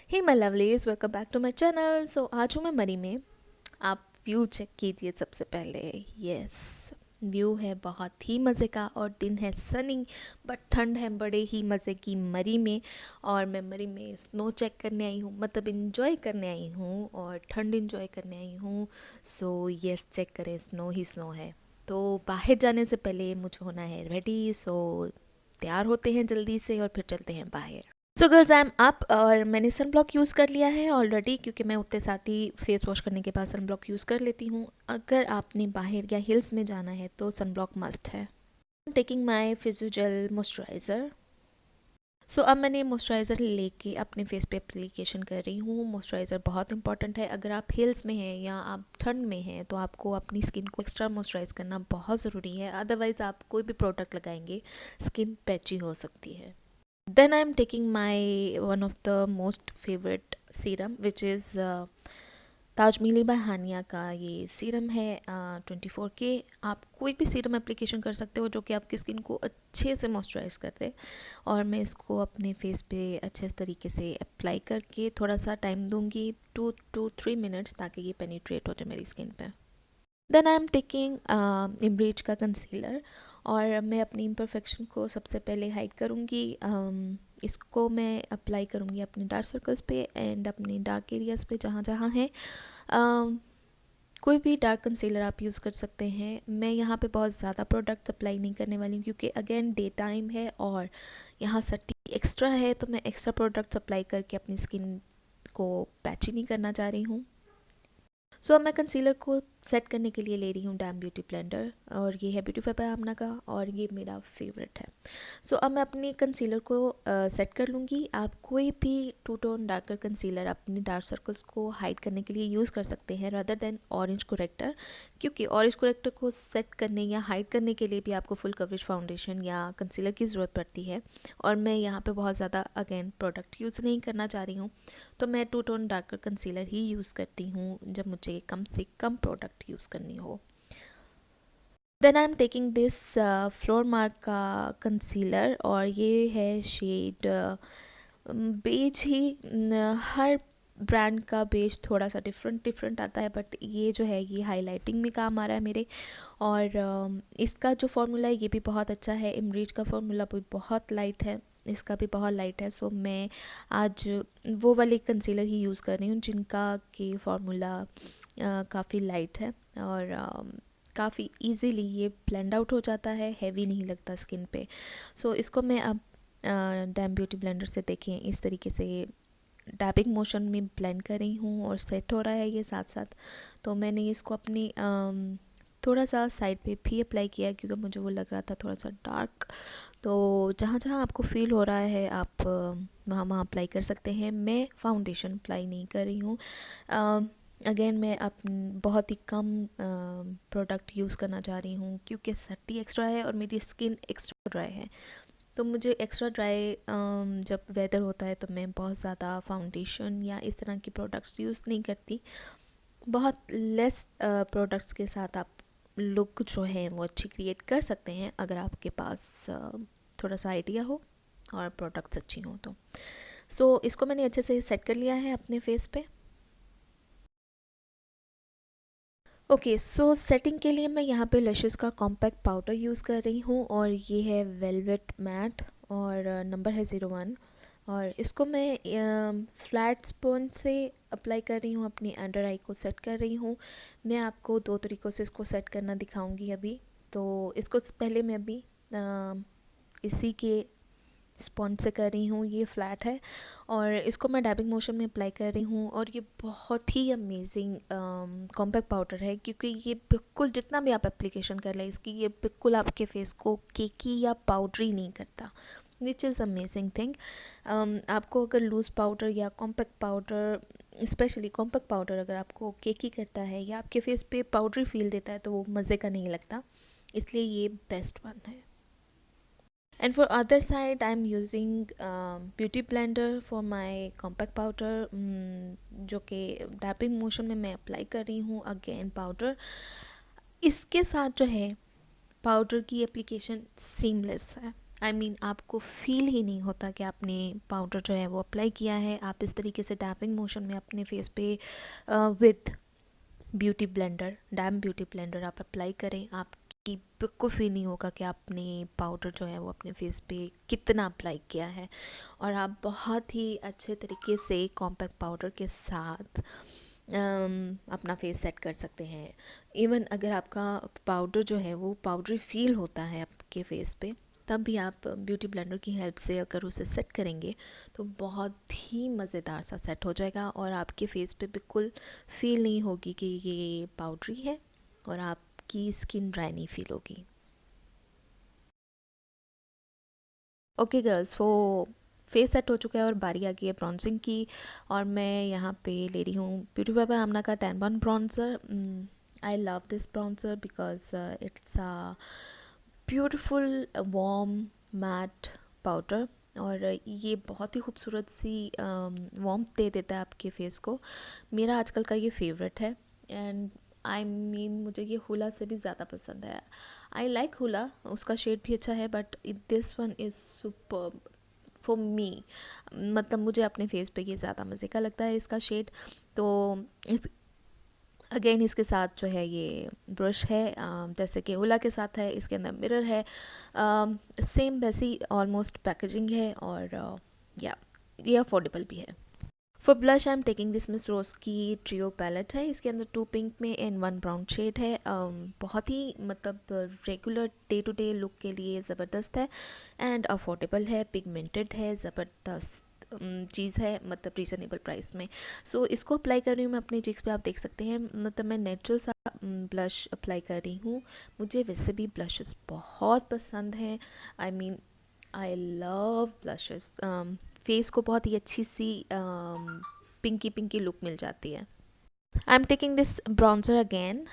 Hey my lovelies, welcome back to my channel. So आज हूँ मैं मरी में। आप व्यू चेक कीजिए सबसे पहले। यस, व्यू है बहुत ही मज़े का और दिन है सनी, बट ठंड है बड़े ही मज़े की मरी में। और मैं मरी में स्नो चेक करने आई हूँ, मतलब इंजॉय करने आई हूँ और ठंड इंजॉय करने आई हूँ। सो यस, चेक करें, स्नो ही स्नो है। तो बाहर जाने से पहले मुझे होना है रेडी। सो तैयार होते हैं जल्दी से और फिर चलते हैं बाहर। So girls, I am up और मैंने सन ब्लॉक यूज़ कर लिया है ऑलरेडी, क्योंकि मैं उठते साथ ही फेस वॉश करने के बाद सन ब्लॉक यूज़ कर लेती हूँ। अगर आपने बाहर या हिल्स में जाना है तो सन ब्लॉक मस्ट है। Taking my Physiogel moisturiser. So अब मैंने मॉइस्चराइज़र लेके अपने फेस पे एप्लीकेशन कर रही हूँ। मॉइस्चराइज़र बहुत इंपॉर्टेंट है। अगर आप हिल्स में हैं या आप ठंड में हैं तो आपको अपनी स्किन को एक्स्ट्रा मॉइस्चराइज़ करना बहुत ज़रूरी है। अदरवाइज़ आप कोई भी प्रोडक्ट लगाएंगे, स्किन पैची हो सकती है। Then I'm taking my one of the most favorite serum, which is Tajmeeli by Hania का ये सीरम है 24 के। आप कोई भी सीरम एप्लीकेशन कर सकते हो जो कि आपकी स्किन को अच्छे से मॉइस्चराइज़ कर दे। और मैं इसको अपने फेस पे अच्छे तरीके से अप्लाई करके थोड़ा सा टाइम दूंगी, 2 to 3 मिनट्स, ताकि ये पेनिट्रेट हो जाए मेरी स्किन पे। देन आई एम टेकिंग इम्ब्रीच का कंसीलर और मैं अपनी इम्परफेक्शन को सबसे पहले हाइड करूँगी। इसको मैं अप्लाई करूँगी अपने डार्क सर्कल्स पे एंड अपने डार्क एरियाज़ पे जहाँ जहाँ है। कोई भी डार्क कंसीलर आप यूज़ कर सकते हैं। मैं यहाँ पे बहुत ज़्यादा प्रोडक्ट्स अप्लाई नहीं करने वाली हूँ, क्योंकि अगेन डे टाइम है और यहाँ सर्दी एक्स्ट्रा है, तो मैं एक्स्ट्रा प्रोडक्ट्स अप्लाई करके अपनी स्किन को पैची नहीं करना चाह रही हूँ। सो अब मैं कंसीलर को सेट करने के लिए ले रही हूँ डैम ब्यूटी ब्लेंडर, और ये है ब्यूटीफाई बाय आमना का और ये मेरा फेवरेट है। सो अब मैं अपने कंसीलर को सेट कर लूँगी। आप कोई भी टू टोन डार्कर कंसीलर अपने डार्क सर्कल्स को हाइड करने के लिए यूज़ कर सकते हैं रादर देन ऑरेंज करेक्टर, क्योंकि ऑरेंज करेक्टर को सेट करने या हाइड करने के लिए भी आपको फुल कवरेज फाउंडेशन या कंसीलर की ज़रूरत पड़ती है। और मैं यहाँ पे बहुत ज़्यादा अगेन प्रोडक्ट यूज़ नहीं करना चाह रही हूँ, तो मैं टू टोन डार्कर कंसीलर ही यूज़ करती हूँ जब मुझे कम से कम प्रोडक्ट यूज़ करनी हो। Then I am taking this Flormar का कंसीलर और ये है शेड बेज ही। हर ब्रांड का बेज थोड़ा सा डिफरेंट डिफरेंट आता है, बट ये जो है ये हाईलाइटिंग में काम आ रहा है मेरे। और इसका जो फार्मूला है ये भी बहुत अच्छा है। इमरीज का फार्मूला भी बहुत लाइट है, इसका भी बहुत लाइट है। सो मैं आज वो वाले कंसीलर ही यूज़ कर रही हूँ जिनका कि फार्मूला काफ़ी लाइट है और काफ़ी इजीली ये ब्लेंड आउट हो जाता है, हैवी नहीं लगता स्किन पे। सो इसको मैं अब डैम ब्यूटी ब्लेंडर से देखें इस तरीके से डैबिंग मोशन में ब्लेंड कर रही हूँ और सेट हो रहा है ये साथ साथ। तो मैंने इसको अपनी थोड़ा सा साइड पे भी अप्लाई किया, क्योंकि मुझे वो लग रहा था थोड़ा सा डार्क। तो जहाँ जहाँ आपको फील हो रहा है आप वहाँ वहाँ अप्लाई कर सकते हैं। मैं फाउंडेशन अप्लाई नहीं कर रही हूँ। अगेन मैं बहुत ही कम प्रोडक्ट यूज़ करना चाह रही हूँ, क्योंकि सर्दी एक्स्ट्रा है और मेरी स्किन एक्स्ट्रा ड्राई है। तो मुझे एक्स्ट्रा ड्राई जब वेदर होता है तो मैं बहुत ज़्यादा फाउंडेशन या इस तरह की प्रोडक्ट्स यूज़ नहीं करती। बहुत लेस प्रोडक्ट्स के साथ आप लुक जो है वो अच्छी क्रिएट कर सकते हैं, अगर आपके पास थोड़ा सा आइडिया हो और प्रोडक्ट्स अच्छी हों तो। सो इसको मैंने अच्छे से सेट कर लिया है अपने फेस पे। ओके, सो सेटिंग के लिए मैं यहाँ पे लशेस का कॉम्पैक्ट पाउडर यूज़ कर रही हूँ और ये है वेलवेट मैट और नंबर है 01। और इसको मैं फ्लैट स्पॉन से अप्लाई कर रही हूँ, अपनी अंडर आई को सेट कर रही हूँ। मैं आपको दो तरीक़ों से इसको सेट करना दिखाऊंगी अभी। तो इसको पहले मैं अभी इसी के स्पॉन्ज से कर रही हूँ, ये फ्लैट है और इसको मैं डैबिंग मोशन में अप्लाई कर रही हूँ। और ये बहुत ही अमेजिंग कॉम्पैक्ट पाउडर है, क्योंकि ये बिल्कुल जितना भी आप एप्लीकेशन कर लें इसकी, ये बिल्कुल आपके फेस को केकी या पाउडरी नहीं करता, विच इज़ अमेजिंग थिंग। आपको अगर लूज़ पाउडर या compact powder, specially compact powder अगर आपको केकी करता है या आपके फेस पे पाउडरी फील देता है तो वो मज़े का नहीं लगता, इसलिए ये बेस्ट वन है। And for other side I'm using beauty blender for my compact powder, जो कि डैपिंग मोशन में मैं अप्लाई कर रही हूँ अगेन पाउडर। इसके साथ जो है पाउडर की एप्लीकेशन सीमलेस है, आपको फील ही नहीं होता कि आपने पाउडर जो है वो अप्लाई किया है। आप इस तरीके से टैपिंग मोशन में अपने फेस पे with beauty blender, dam beauty blender आप अप्लाई करें, आपकी बिल्कुल फील नहीं होगा कि आपने पाउडर जो है वो अपने फेस पे कितना अप्लाई किया है। और आप बहुत ही अच्छे तरीके से कॉम्पैक्ट पाउडर के साथ अपना फेस सेट कर सकते हैं। इवन अगर आपका पाउडर जो है वो पाउडरी फील होता है आपके फेस पे, तब भी आप ब्यूटी ब्लेंडर की हेल्प से अगर उसे सेट करेंगे तो बहुत ही मज़ेदार सा सेट हो जाएगा और आपके फेस पे बिल्कुल फील नहीं होगी कि ये पाउडरी है और आपकी स्किन ड्राई नहीं फील होगी। ओके गर्ल्स, वो फेस सेट हो चुका है और बारी आ गई है ब्रॉन्जिंग की। और मैं यहाँ पे ले रही हूँ ब्यूटी बाय आमना का 10-1 bronzer. I love this bronzer because it's a beautiful warm matte powder और ये बहुत ही खूबसूरत सी वार्मथ दे देता है आपके फेस को। मेरा आजकल का ये फेवरेट है एंड मुझे ये हुला से भी ज़्यादा पसंद है। आई लाइक हुला, उसका शेड भी अच्छा है, but this one is super for me. मतलब मुझे अपने फेस पे ये ज़्यादा मज़े का लगता है इसका शेड। तो इस अगेन इसके साथ जो है ये ब्रश है, जैसे कि ओला के साथ है, इसके अंदर मिरर है, सेम वैसी ऑलमोस्ट पैकेजिंग है और या ये अफोर्डेबल भी है। For blush I am taking this Miss Rose की ट्रियो पैलेट है। इसके अंदर 2 पिंक में एंड 1 ब्राउन शेड है। बहुत ही मतलब regular day to day look के लिए ज़बरदस्त है एंड अफोर्डेबल है, पिगमेंटेड है, ज़बरदस्त चीज़ है, मतलब रीज़नेबल प्राइस में। सो इसको अप्लाई कर रही हूँ मैं अपनी चीक्स पे। आप देख सकते हैं मतलब मैं नेचुरल सा ब्लश अप्लाई कर रही हूँ। मुझे वैसे भी ब्लशेस बहुत पसंद हैं। I love blushes. फेस को बहुत ही अच्छी सी पिंकी पिंकी लुक मिल जाती है। I am taking this bronzer again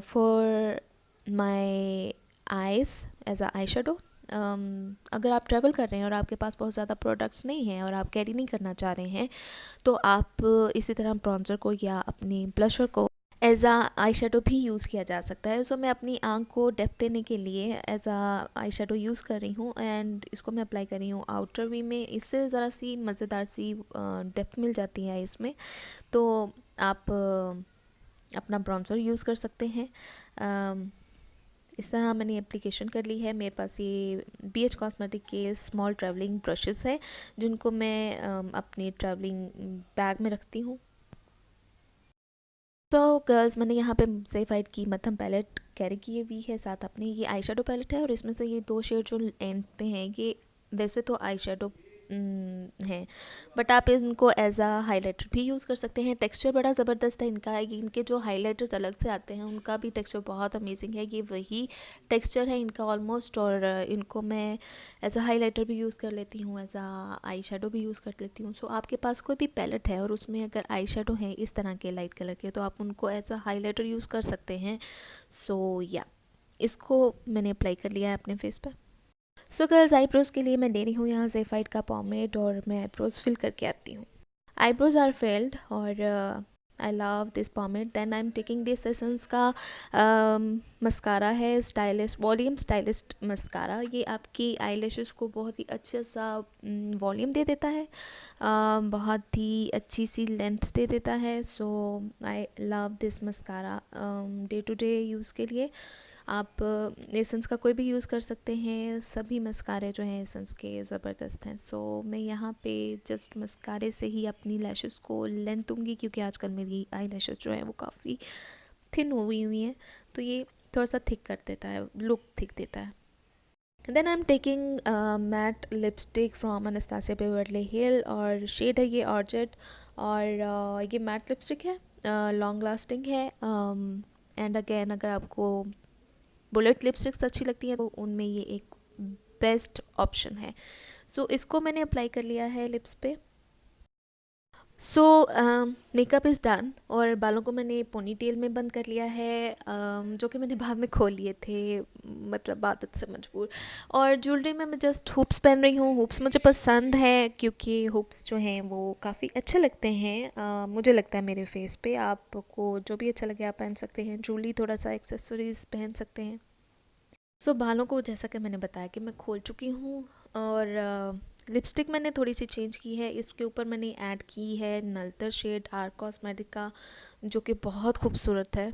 for my eyes as a eye shadow. अगर आप ट्रैवल कर रहे हैं और आपके पास बहुत ज़्यादा प्रोडक्ट्स नहीं हैं और आप कैरी नहीं करना चाह रहे हैं, तो आप इसी तरह ब्रॉन्जर को या अपनी ब्लशर को एज आ आई शेडो भी यूज़ किया जा सकता है। सो मैं अपनी आँख को डेप्थ देने के लिए एज आ आई शेडो यूज़ कर रही हूँ एंड इसको मैं अप्लाई कर रही हूँ आउटर वी में। इससे ज़रा सी मज़ेदार सी डेप्थ मिल जाती है इसमें। तो आप अपना ब्रॉन्जर यूज़ कर सकते हैं। इस तरह मैंने एप्लीकेशन कर ली है। मेरे पास ये BH कॉस्मेटिक के स्मॉल ट्रैवलिंग ब्रशेस हैं जिनको मैं अपनी ट्रैवलिंग बैग में रखती हूँ। तो गर्ल्स, मैंने यहाँ पे सेफाइड की मथम पैलेट कैरी की हुई है, साथ अपनी ये आई शेडो पैलेट है और इसमें से ये 2 शेड जो एंड पे हैं ये वैसे तो आई शेडो हैं, बट आप इनको एज आ हाइलाइटर भी यूज़ कर सकते हैं। टेक्सचर बड़ा ज़बरदस्त है इनका। इनके जो हाइलाइटर्स अलग से आते हैं उनका भी टेक्सचर बहुत अमेजिंग है। ये वही टेक्सचर है इनका ऑलमोस्ट, और इनको मैं एज आ हाइलाइटर भी यूज़ कर लेती हूँ, एज आ आई शेडो भी यूज़ कर लेती हूँ। सो आपके पास कोई भी पैलेट है और उसमें अगर आई शेडो है इस तरह के लाइट कलर के, तो आप उनको एज आ हाइलाइटर यूज़ कर सकते हैं। सो या इसको मैंने अप्लाई कर लिया है अपने फेस पर। सो गर्ल्स, आईब्रोज़ के लिए मैं ले रही हूँ यहाँ ज़ेफाइड का पॉमेड और मैं आईब्रोज़ फिल करके आती हूँ। आईब्रोज़ आर फिल्ड और I love this pomade. Then I am taking this Essence का मस्कारा है, स्टाइलिस्ट वॉल्यूम स्टाइलिस्ट मस्कारा। ये आपकी आईलैशेस को बहुत ही अच्छा सा वॉल्यूम दे देता है, बहुत ही अच्छी सी लेंथ दे देता है। So I love this mascara day to day use के लिए। आप एसेंस का कोई भी यूज़ कर सकते हैं। सभी मस्कारे जो हैं एसेंस के ज़बरदस्त हैं। सो मैं यहाँ पे जस्ट मस्कारे से ही अपनी लैशेस को लेंथ दूँगी, क्योंकि आजकल मेरी आई लैशेस जो है वो काफ़ी थिन हुई हुई हैं, तो ये थोड़ा सा थिक कर देता है, लुक थिक देता है। Then I am taking matte lipstick from Anastasia Beverly Hill और शेड है ये ऑर्चिड। और ये मैट लिपस्टिक है, लॉन्ग लास्टिंग है एंड अगेन अगर आपको बुलेट लिपस्टिक्स अच्छी लगती हैं तो उनमें ये एक बेस्ट ऑप्शन है। सो इसको मैंने अप्लाई कर लिया है लिप्स पे। सो मेकअप इज़ डन और बालों को मैंने पोनी टेल में बंद कर लिया है, जो कि मैंने बाद में खोल लिए थे, मतलब आदत से मजबूर। और ज्वेलरी में मैं जस्ट हुप्स पहन रही हूँ। हुप्स मुझे पसंद है क्योंकि हुप्स जो हैं वो काफ़ी अच्छे लगते हैं, मुझे लगता है मेरे फेस पे। आपको जो भी अच्छा लगे आप पहन सकते हैं। ज्वेलरी थोड़ा सा एक्सेसरीज पहन सकते हैं। सो बालों को जैसा कि मैंने बताया कि मैं खोल चुकी हूँ, और लिपस्टिक मैंने थोड़ी सी चेंज की है। इसके ऊपर मैंने ऐड की है नल्तर शेड आर्क कॉस्मेटिक का, जो कि बहुत खूबसूरत है।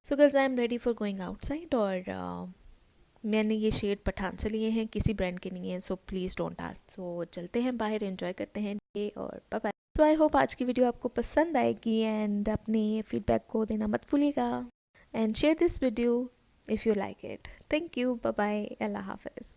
So girls, I am ready for going outside, और मैंने ये शेड पठान से लिए हैं, किसी ब्रांड के नहीं है, so please don't ask. So चलते हैं बाहर, एंजॉय करते हैं डे, और bye bye. So I hope आज की वीडियो आपको पसंद आएगी, एंड अपने फीडबैक को देना मत भूलिएगा, and share this video if you like it. Thank you. Bye bye. Allah Hafiz.